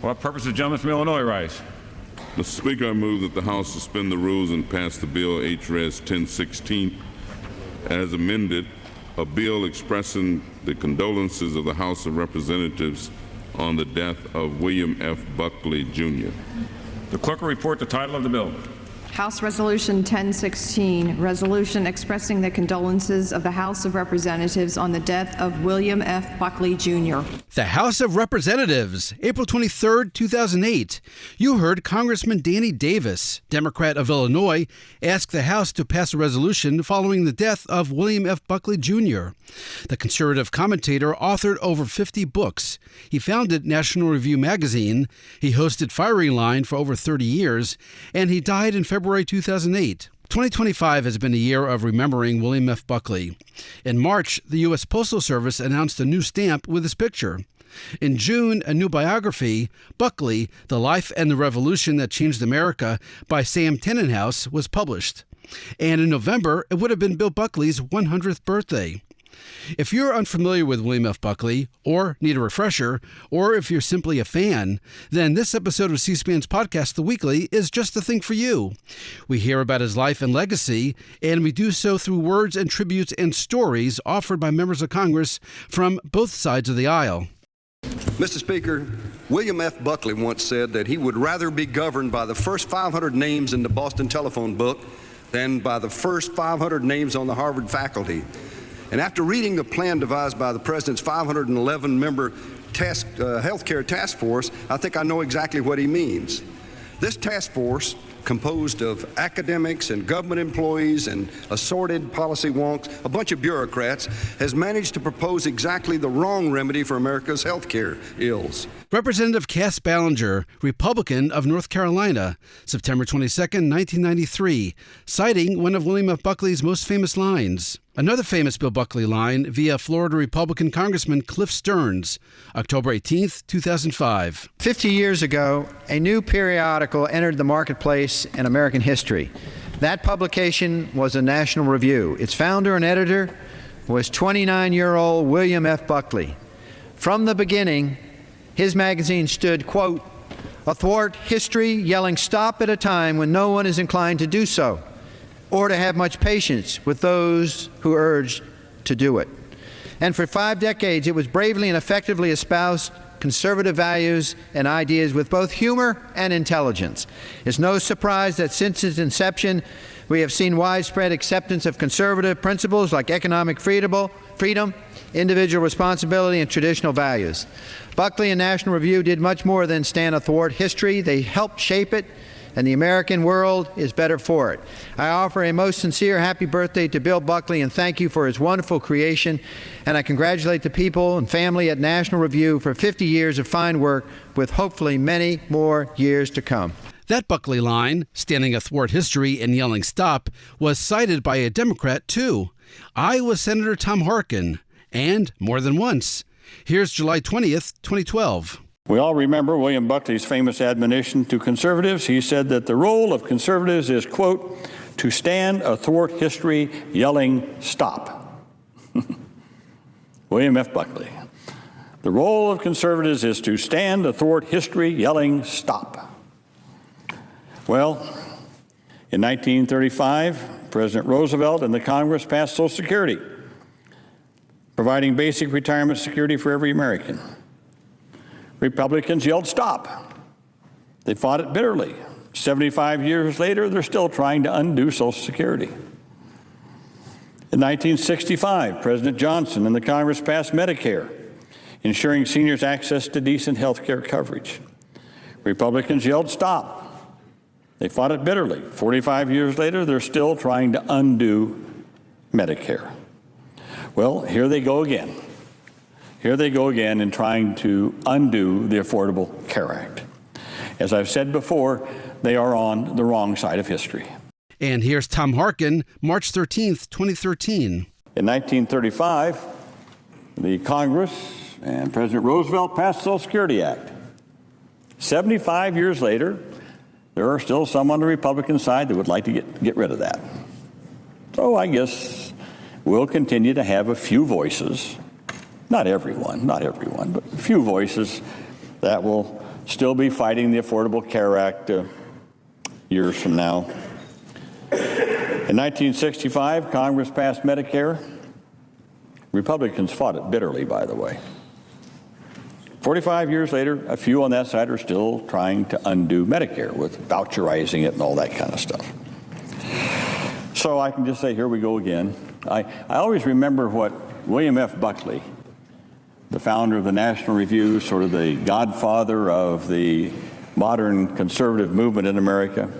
What purpose the gentleman from Illinois rise? Mr. Speaker, I move that the House suspend the rules and pass the bill H.Res. 1016 as amended, a bill expressing the condolences of the House of Representatives on the death of William F. Buckley, Jr. The clerk will report the title of the bill. House Resolution 1016, resolution expressing the condolences of the House of Representatives on the death of William F. Buckley, Jr. The House of Representatives, April 23, 2008. You heard Congressman Danny Davis, Democrat of Illinois, ask the House to pass a resolution following the death of William F. Buckley, Jr. The conservative commentator authored over 50 books. He founded National Review magazine. He hosted Firing Line for over 30 years, and he died in February 2008. 2025 has been a year of remembering William F. Buckley. In March, the U.S. Postal Service announced a new stamp with his picture. In June, a new biography, Buckley, The Life and the Revolution That Changed America, by Sam Tannenhouse, was published. And in November, it would have been Bill Buckley's 100th birthday. If you're unfamiliar with William F. Buckley, or need a refresher, or if you're simply a fan, then this episode of C-SPAN's podcast, The Weekly, is just the thing for you. We hear about his life and legacy, and we do so through words and tributes and stories offered by members of Congress from both sides of the aisle. Mr. Speaker, William F. Buckley once said that he would rather be governed by the first 500 names in the Boston telephone book than by the first 500 names on the Harvard faculty. And after reading the plan devised by the President's 511-member healthcare task force, I think I know exactly what he means. This task force, composed of academics and government employees and assorted policy wonks, a bunch of bureaucrats, has managed to propose exactly the wrong remedy for America's healthcare ills. Representative Cass Ballinger, Republican of North Carolina, September 22, 1993, citing one of William F. Buckley's most famous lines. Another famous Bill Buckley line via Florida Republican Congressman Cliff Stearns, October 18, 2005. 50 years ago, a new periodical entered the marketplace in American history. That publication was a National Review. Its founder and editor was 29-year-old William F. Buckley. From the beginning, his magazine stood, quote, athwart history, yelling stop at a time when no one is inclined to do so, or to have much patience with those who urge to do it. And for 5 decades, it was bravely and effectively espoused conservative values and ideas with both humor and intelligence. It's no surprise that since its inception, we have seen widespread acceptance of conservative principles like economic freedom, individual responsibility, and traditional values. Buckley and National Review did much more than stand athwart history. They helped shape it, and the American world is better for it. I offer a most sincere happy birthday to Bill Buckley and thank you for his wonderful creation, and I congratulate the people and family at National Review for 50 years of fine work with hopefully many more years to come. That Buckley line, standing athwart history and yelling stop, was cited by a Democrat too, Iowa Senator Tom Harkin, and more than once. Here's July 20th, 2012. We all remember William Buckley's famous admonition to conservatives. He said that the role of conservatives is, quote, to stand athwart history yelling stop. William F. Buckley. The role of conservatives is to stand athwart history yelling stop. Well, in 1935, President Roosevelt and the Congress passed Social Security, providing basic retirement security for every American. Republicans yelled stop. They fought it bitterly. 75 years later, they're still trying to undo Social Security. In 1965, President Johnson and the Congress passed Medicare, ensuring seniors access to decent health care coverage. Republicans yelled stop. They fought it bitterly. 45 years later, they're still trying to undo Medicare. Well, here they go again. Here they go again in trying to undo the Affordable Care Act. As I've said before, they are on the wrong side of history. And here's Tom Harkin, March 13th, 2013. In 1935, the Congress and President Roosevelt passed the Social Security Act. 75 years later, there are still some on the Republican side that would like to get rid of that. So I guess we'll continue to have a few voices, not everyone, but a few voices that will still be fighting the Affordable Care Act years from now. In 1965, Congress passed Medicare. Republicans fought it bitterly, by the way. 45 years later, a few on that side are still trying to undo Medicare with voucherizing it and all that kind of stuff. So I can just say, here we go again. I always remember what William F. Buckley, the founder of the National Review, sort of the godfather of the modern conservative movement in America,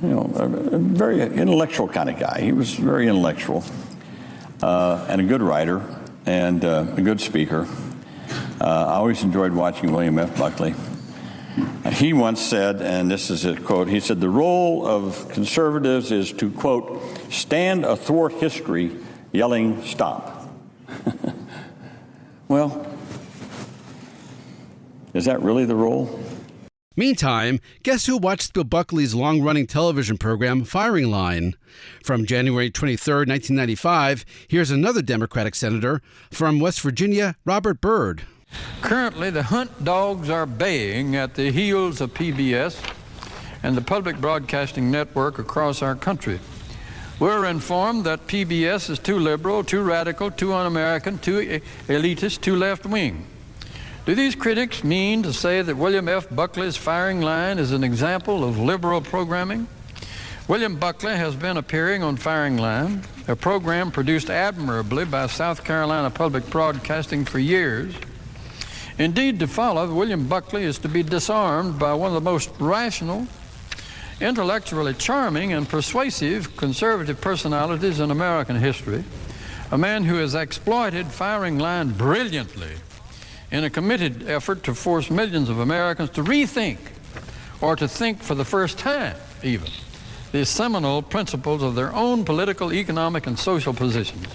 you know, a very intellectual kind of guy. He was very intellectual and a good writer and a good speaker. I always enjoyed watching William F. Buckley. He once said, and this is a quote, he said, "The role of conservatives is to, quote, stand athwart history yelling, stop." Well, is that really the role? Meantime, guess who watched Bill Buckley's long-running television program, Firing Line? From January 23, 1995, here's another Democratic senator from West Virginia, Robert Byrd. Currently, the hunt dogs are baying at the heels of PBS and the public broadcasting network across our country. We're informed that PBS is too liberal, too radical, too un-American, too elitist, too left-wing. Do these critics mean to say that William F. Buckley's Firing Line is an example of liberal programming? William Buckley has been appearing on Firing Line, a program produced admirably by South Carolina Public Broadcasting for years. Indeed, to follow, William Buckley is to be disarmed by one of the most rational, intellectually charming, and persuasive conservative personalities in American history, a man who has exploited Firing Line brilliantly in a committed effort to force millions of Americans to rethink, or to think for the first time even, the seminal principles of their own political, economic, and social positions.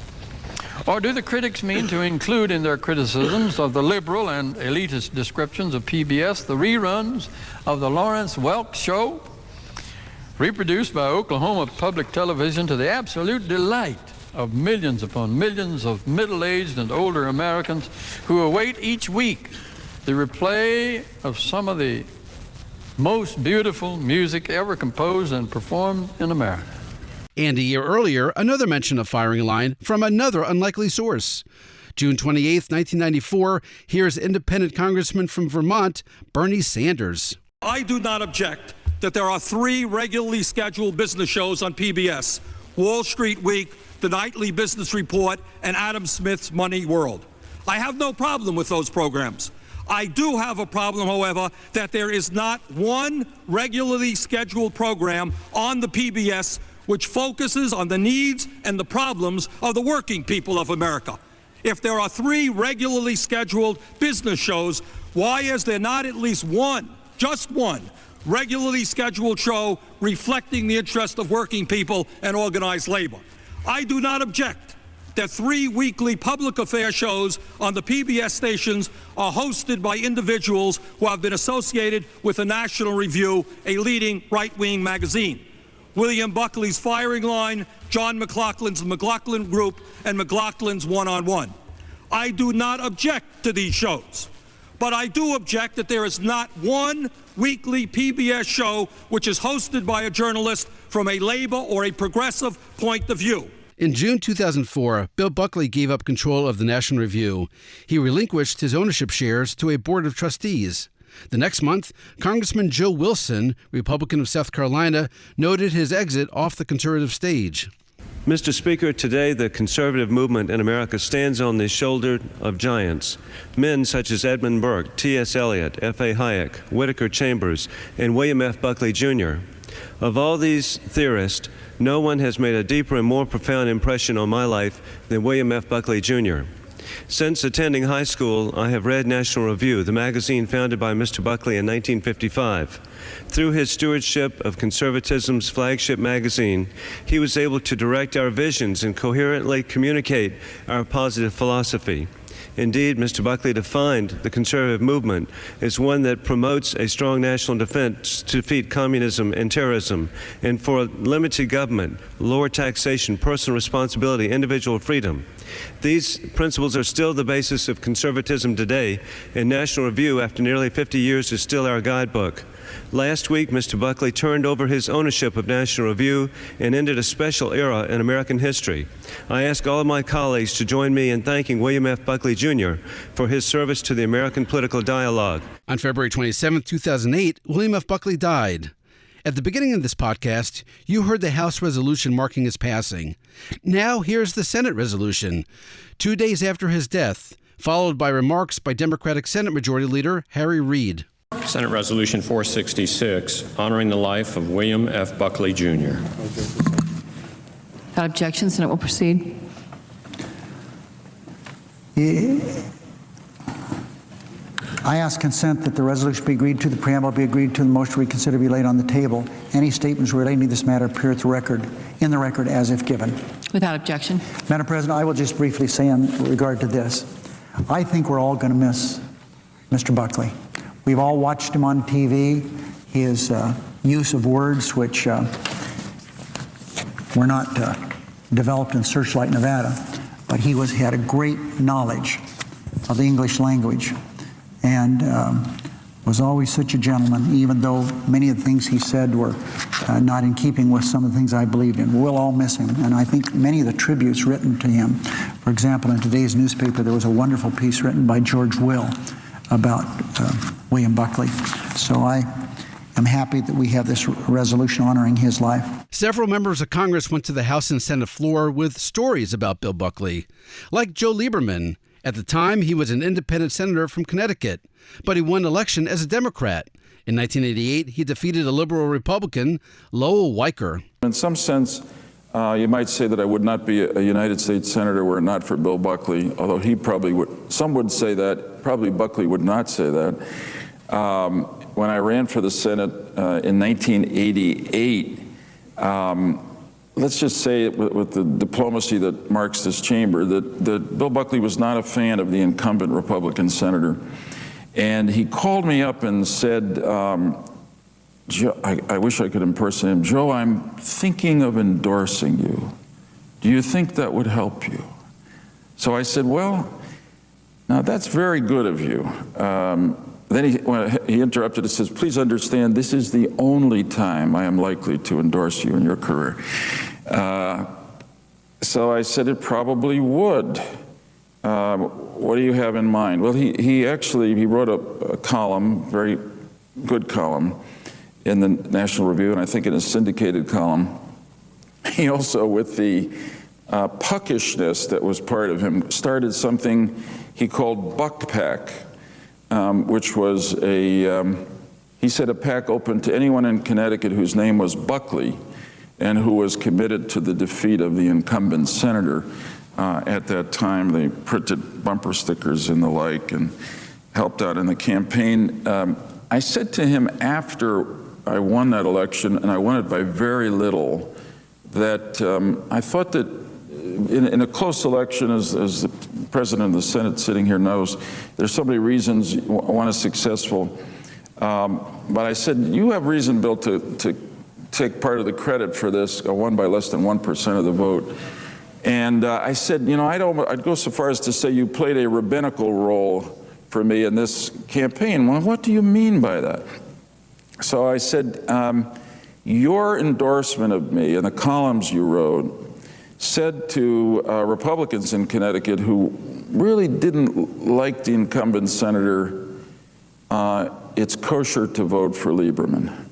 Or do the critics mean to include in their criticisms of the liberal and elitist descriptions of PBS the reruns of the Lawrence Welk Show, reproduced by Oklahoma Public Television to the absolute delight of millions upon millions of middle-aged and older Americans who await each week the replay of some of the most beautiful music ever composed and performed in America? And a year earlier, another mention of Firing Line from another unlikely source. June 28, 1994, here's independent Congressman from Vermont, Bernie Sanders. I do not object that there are 3 regularly scheduled business shows on PBS: Wall Street Week, The Nightly Business Report, and Adam Smith's Money World. I have no problem with those programs. I do have a problem, however, that there is not one regularly scheduled program on the PBS which focuses on the needs and the problems of the working people of America. If there are 3 regularly scheduled business shows, why is there not at least one, just one, regularly scheduled show reflecting the interest of working people and organized labor? I do not object that 3 weekly public affairs shows on the PBS stations are hosted by individuals who have been associated with the National Review, a leading right-wing magazine. William Buckley's Firing Line, John McLaughlin's McLaughlin Group, and McLaughlin's One-on-One. I do not object to these shows, but I do object that there is not one weekly PBS show which is hosted by a journalist from a labor or a progressive point of view. In June 2004, Bill Buckley gave up control of the National Review. He relinquished his ownership shares to a board of trustees. The next month, Congressman Joe Wilson, Republican of South Carolina, noted his exit off the conservative stage. Mr. Speaker, today the conservative movement in America stands on the shoulder of giants, men such as Edmund Burke, T.S. Eliot, F.A. Hayek, Whittaker Chambers, and William F. Buckley, Jr. Of all these theorists, no one has made a deeper and more profound impression on my life than William F. Buckley, Jr. Since attending high school, I have read National Review, the magazine founded by Mr. Buckley in 1955. Through his stewardship of conservatism's flagship magazine, he was able to direct our visions and coherently communicate our positive philosophy. Indeed, Mr. Buckley defined the conservative movement as one that promotes a strong national defense to defeat communism and terrorism, and for limited government, lower taxation, personal responsibility, individual freedom. These principles are still the basis of conservatism today, and National Review, after nearly 50 years, is still our guidebook. Last week, Mr. Buckley turned over his ownership of National Review and ended a special era in American history. I ask all of my colleagues to join me in thanking William F. Buckley, Jr. for his service to the American political dialogue. On February 27, 2008, William F. Buckley died. At the beginning of this podcast, you heard the House resolution marking his passing. Now, here's the Senate resolution, 2 days after his death, followed by remarks by Democratic Senate Majority Leader Harry Reid. Senate Resolution 466, honoring the life of William F. Buckley, Jr. Without objection, Senate will proceed. I ask consent that the resolution be agreed to, the preamble be agreed to, the motion to reconsider be laid on the table. Any statements relating to this matter appear at the record, in the record as if given. Without objection. Madam President, I will just briefly say in regard to this, I think we're all going to miss Mr. Buckley. We've all watched him on TV, his use of words which were not developed in Searchlight, Nevada, but he had a great knowledge of the English language and was always such a gentleman, even though many of the things he said were not in keeping with some of the things I believed in. We'll all miss him, and I think many of the tributes written to him, for example, in today's newspaper, there was a wonderful piece written by George Will about William Buckley. So I am happy that we have this resolution honoring his life. Several members of Congress went to the House and Senate floor with stories about Bill Buckley, like Joe Lieberman. At the time, he was an independent senator from Connecticut, but he won election as a Democrat. In 1988, he defeated a liberal Republican, Lowell Weicker. In some sense, you might say that I would not be a United States Senator were it not for Bill Buckley, although he probably would. Some would say that. Probably Buckley would not say that. When I ran for the Senate in 1988, let's just say with the diplomacy that marks this chamber, that Bill Buckley was not a fan of the incumbent Republican senator. And he called me up and said, Joe, I wish I could impersonate him. Joe, I'm thinking of endorsing you. Do you think that would help you? So I said, well, now that's very good of you. Then he interrupted and says, please understand, this is the only time I am likely to endorse you in your career. So I said, it probably would. What do you have in mind? Well, he wrote a column, very good column, in the National Review, and I think in a syndicated column. He also, with the puckishness that was part of him, started something he called Buck Pack, which was he said a pack open to anyone in Connecticut whose name was Buckley and who was committed to the defeat of the incumbent senator. At that time, they printed bumper stickers and the like and helped out in the campaign. I said to him after I won that election, and I won it by very little, that I thought that in a close election, as the President of the Senate sitting here knows, there's so many reasons one is successful. But I said, you have reason, Bill, to take part of the credit for this. I won by less than 1% of the vote. And I said, I'd go so far as to say you played a rabbinical role for me in this campaign. Well, what do you mean by that? So I said, your endorsement of me and the columns you wrote said to Republicans in Connecticut who really didn't like the incumbent senator, it's kosher to vote for Lieberman.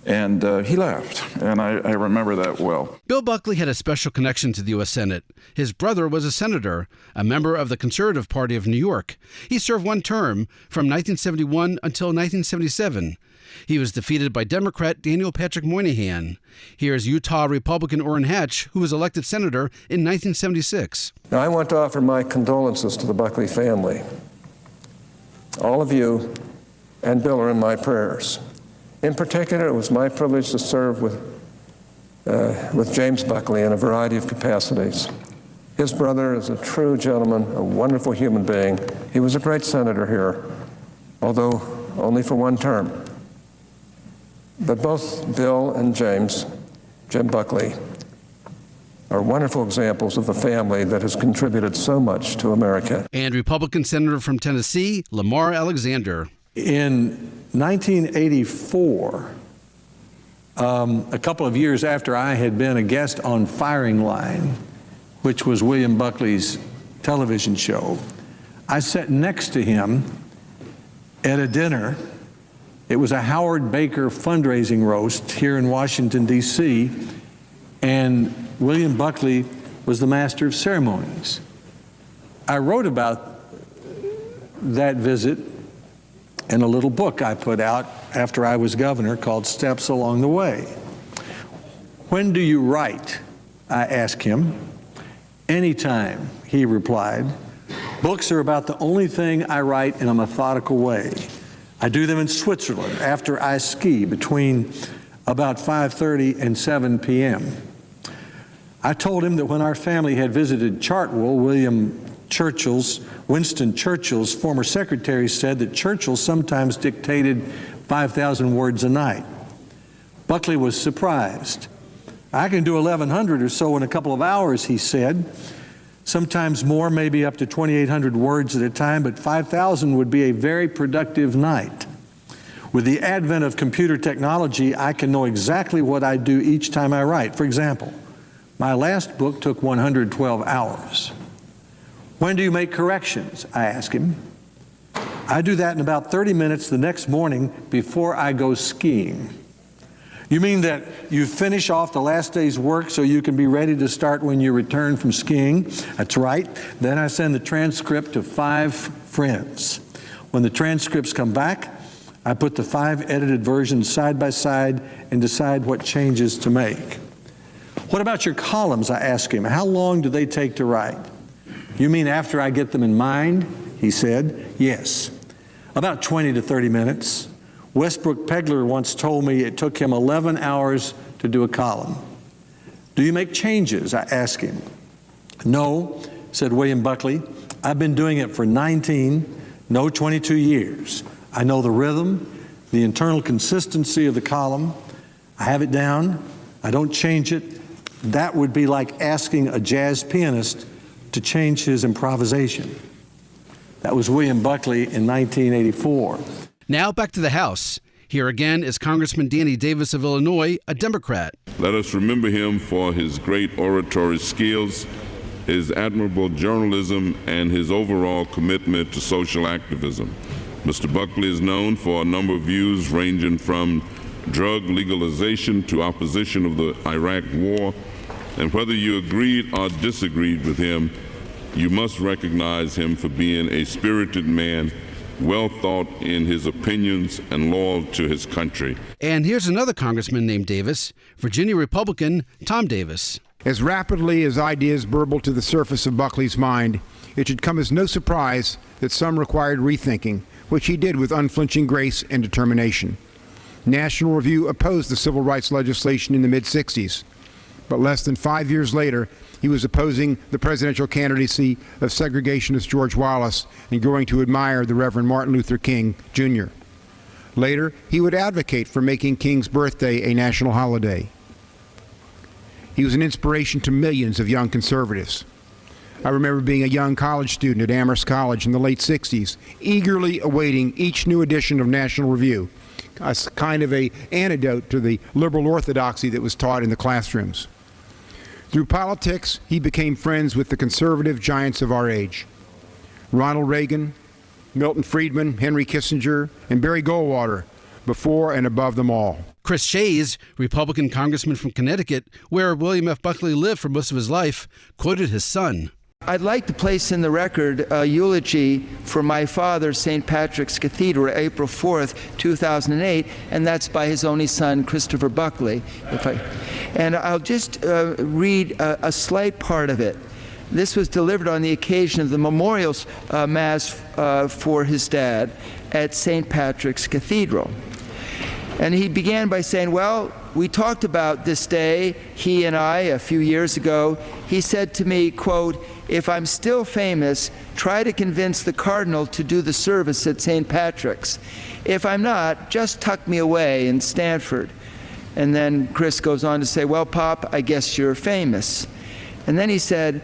And he laughed, and I remember that well. Bill Buckley had a special connection to the U.S. Senate. His brother was a senator, a member of the Conservative Party of New York. He served one term from 1971 until 1977. He was defeated by Democrat Daniel Patrick Moynihan. Here's Utah Republican Orrin Hatch, who was elected senator in 1976. Now, I want to offer my condolences to the Buckley family. All of you and Bill are in my prayers. In particular, it was my privilege to serve with James Buckley in a variety of capacities. His brother is a true gentleman, a wonderful human being. He was a great senator here, although only for one term. But both Bill and Jim Buckley, are wonderful examples of a family that has contributed so much to America. And Republican Senator from Tennessee, Lamar Alexander. In 1984, a couple of years after I had been a guest on Firing Line, which was William Buckley's television show, I sat next to him at a dinner. It was a Howard Baker fundraising roast here in Washington, D.C., and William Buckley was the master of ceremonies. I wrote about that visit in a little book I put out after I was governor called Steps Along the Way. When do you write? I asked him. Anytime, he replied. Books are about the only thing I write in a methodical way. I do them in Switzerland after I ski between about 5:30 and 7 p.m. I told him that when our family had visited Chartwell, Winston Churchill's former secretary said that Churchill sometimes dictated 5,000 words a night. Buckley was surprised. I can do 1,100 or so in a couple of hours, he said. Sometimes more, maybe up to 2,800 words at a time, but 5,000 would be a very productive night. With the advent of computer technology, I can know exactly what I do each time I write. For example, my last book took 112 hours. When do you make corrections? I asked him. I do that in about 30 minutes the next morning before I go skiing. You mean that you finish off the last day's work so you can be ready to start when you return from skiing? That's right. Then I send the transcript to 5 friends. When the transcripts come back, I put the 5 edited versions side by side and decide what changes to make. What about your columns? I asked him. How long do they take to write? You mean after I get them in mind? He said. Yes. About 20 to 30 minutes. Westbrook Pegler once told me it took him 11 hours to do a column. Do you make changes? I asked him. No, said William Buckley. I've been doing it for 22 years. I know the rhythm, the internal consistency of the column. I have it down. I don't change it. That would be like asking a jazz pianist to change his improvisation. That was William Buckley in 1984. Now back to the House. Here again is Congressman Danny Davis of Illinois, a Democrat. Let us remember him for his great oratory skills, his admirable journalism, and his overall commitment to social activism. Mr. Buckley is known for a number of views ranging from drug legalization to opposition of the Iraq War. And whether you agreed or disagreed with him, you must recognize him for being a spirited man, well thought in his opinions and loyal to his country. And here's another congressman named Davis, Virginia Republican Tom Davis. As rapidly as ideas burbled to the surface of Buckley's mind, it should come as no surprise that some required rethinking, which he did with unflinching grace and determination. National Review opposed the civil rights legislation in the mid-'60s, but less than 5 years later, he was opposing the presidential candidacy of segregationist George Wallace and growing to admire the Reverend Martin Luther King, Jr. Later, he would advocate for making King's birthday a national holiday. He was an inspiration to millions of young conservatives. I remember being a young college student at Amherst College in the late 60s, eagerly awaiting each new edition of National Review, as kind of an antidote to the liberal orthodoxy that was taught in the classrooms. Through politics, he became friends with the conservative giants of our age: Ronald Reagan, Milton Friedman, Henry Kissinger, and Barry Goldwater, before and above them all. Chris Shays, Republican congressman from Connecticut, where William F. Buckley lived for most of his life, quoted his son. I'd like to place in the record a eulogy for my father, St. Patrick's Cathedral, April 4th, 2008, and that's by his only son, Christopher Buckley. And I'll just read a slight part of it. This was delivered on the occasion of the memorial mass for his dad at St. Patrick's Cathedral. And he began by saying, well, we talked about this day, he and I, a few years ago. he said to me, quote, "If I'm still famous, try to convince the Cardinal to do the service at St. Patrick's. If I'm not, just tuck me away in Stanford." And then Chris goes on to say, "Well, Pop, I guess you're famous." And then he said,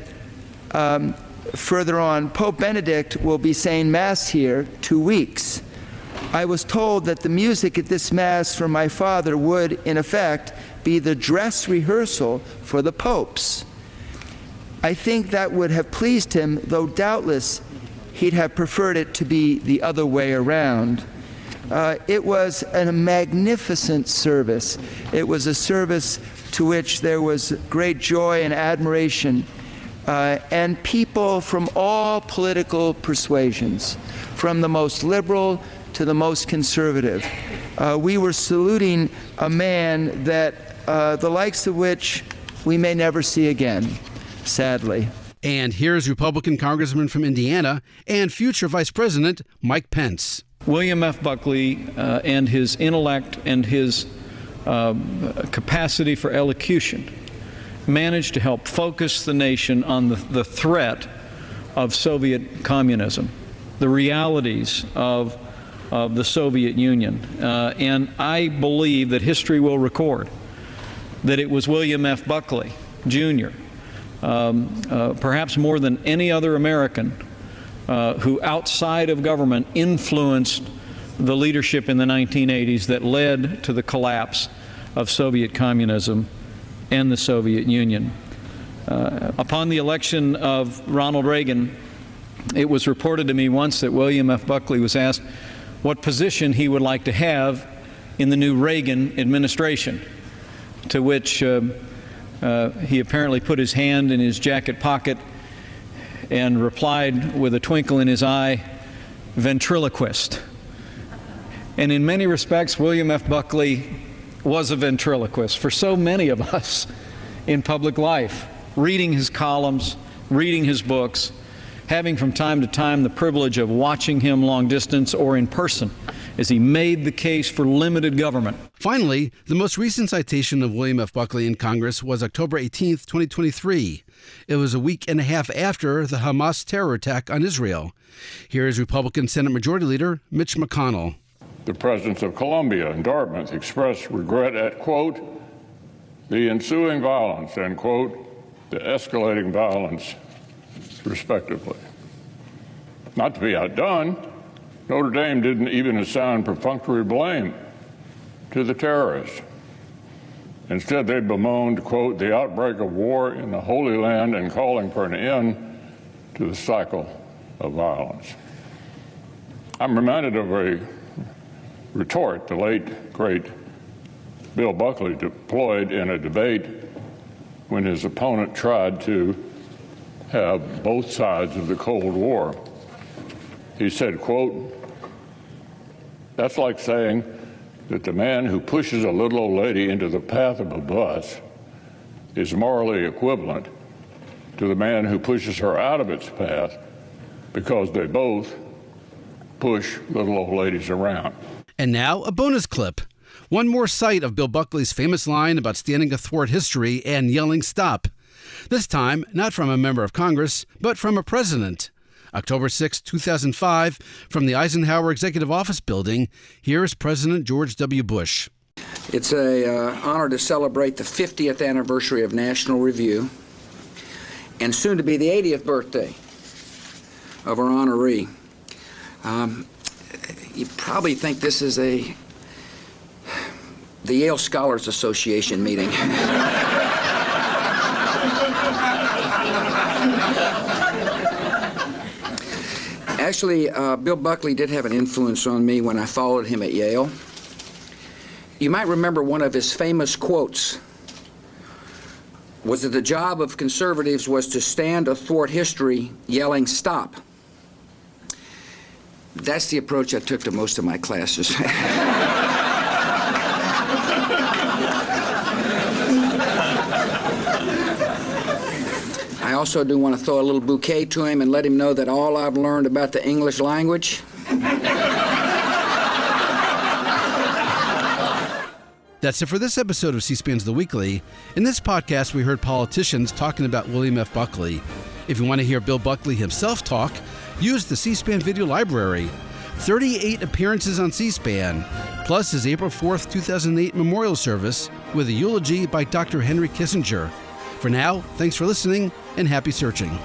further on, "Pope Benedict will be saying Mass here 2 weeks. I was told that the music at this Mass from my father would, in effect, be the dress rehearsal for the popes. I think that would have pleased him, though doubtless he'd have preferred it to be the other way around." It was a magnificent service. It was a service to which there was great joy and admiration, and people from all political persuasions, from the most liberal to the most conservative. We were saluting a man that the likes of which we may never see again, sadly. And here's Republican Congressman from Indiana and future Vice President Mike Pence. William F. Buckley and his intellect and his capacity for elocution managed to help focus the nation on the threat of Soviet communism, the realities of the Soviet Union. And I believe that history will record that it was William F. Buckley, Jr., perhaps more than any other American, who outside of government influenced the leadership in the 1980s that led to the collapse of Soviet communism and the Soviet Union. Upon the election of Ronald Reagan, it was reported to me once that William F. Buckley was asked what position he would like to have in the new Reagan administration, to which he apparently put his hand in his jacket pocket and replied with a twinkle in his eye, "Ventriloquist." And in many respects, William F. Buckley was a ventriloquist for so many of us in public life, reading his columns, reading his books, having from time to time the privilege of watching him long distance or in person as he made the case for limited government. Finally, the most recent citation of William F. Buckley in Congress was October 18, 2023. It was a week and a half after the Hamas terror attack on Israel. Here is Republican Senate Majority Leader Mitch McConnell. The presidents of Columbia and Dartmouth expressed regret at, quote, the ensuing violence, end quote, the escalating violence, respectively. Not to be outdone, Notre Dame didn't even assign perfunctory blame to the terrorists. Instead, they bemoaned, quote, the outbreak of war in the Holy Land and calling for an end to the cycle of violence. I'm reminded of a retort the late, great Bill Buckley deployed in a debate when his opponent tried to have both sides of the Cold War. He said, quote, that's like saying that the man who pushes a little old lady into the path of a bus is morally equivalent to the man who pushes her out of its path because they both push little old ladies around. And now a bonus clip. One more cite of Bill Buckley's famous line about standing athwart history and yelling stop. This time, not from a member of Congress, but from a president. October 6, 2005, from the Eisenhower Executive Office Building, here is President George W. Bush. It's an honor to celebrate the 50th anniversary of National Review and soon to be the 80th birthday of our honoree. You probably think this is the Yale Scholars Association meeting. Actually, Bill Buckley did have an influence on me when I followed him at Yale. You might remember one of his famous quotes was that the job of conservatives was to stand athwart history yelling stop. That's the approach I took to most of my classes. I also do want to throw a little bouquet to him and let him know that all I've learned about the English language. That's it for this episode of C-SPAN's The Weekly. In this podcast, we heard politicians talking about William F. Buckley. If you want to hear Bill Buckley himself talk, use the C-SPAN video library. 38 appearances on C-SPAN, plus his April 4th, 2008 memorial service with a eulogy by Dr. Henry Kissinger. For now, thanks for listening and happy searching.